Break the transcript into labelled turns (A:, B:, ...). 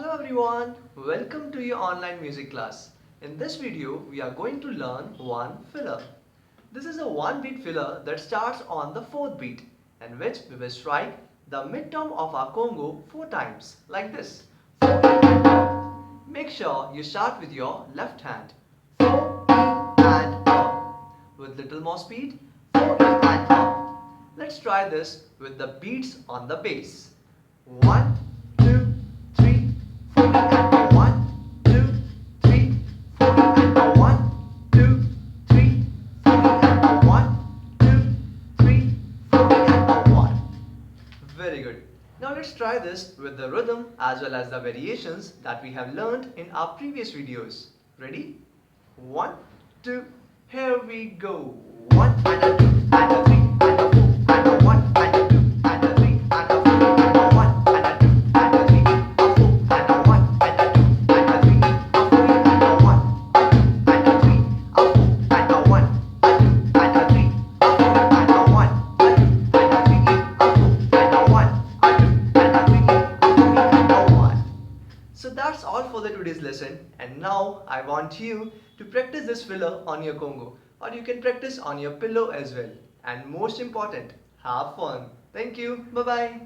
A: Hello everyone, welcome to your online music class. In this video, we are going to learn one filler. This is a one beat filler that starts on the fourth beat, in which we will strike the mid-tom of our Congo 4 times, like this. 4 and 4. Make sure you start with your left hand. 4 and up. With little more speed. 4 and up. Let's try this with the beats on the bass. 1, 2, 3, 4 and 1, 2, 3, 4 and 1, 2, 3, 4 and 1, 2, 3, 4 and 1. Very good. Now let's try this with the rhythm as well as the variations that we have learned in our previous videos. Ready? 1, 2, here we go. 1 and a 2 and a 3 and a 4 and a 1 and a 2 and a 3 and a 4 and a 1 and a 2 and a 3 a 4 and a 1 and a 2 and a 3 a 4 and a 1 a 2 and a 3 a 4 and a 1 a 2 and a 3 a 4 and a 1 a 2 and a 3 a 4 and a 1 a 2 and a 3 a 4 and a 1. So that's all for the today's lesson, and now I want you to practice this filler on your Congo, or you can practice on your pillow as well. And most important, have fun. Thank you. Bye bye.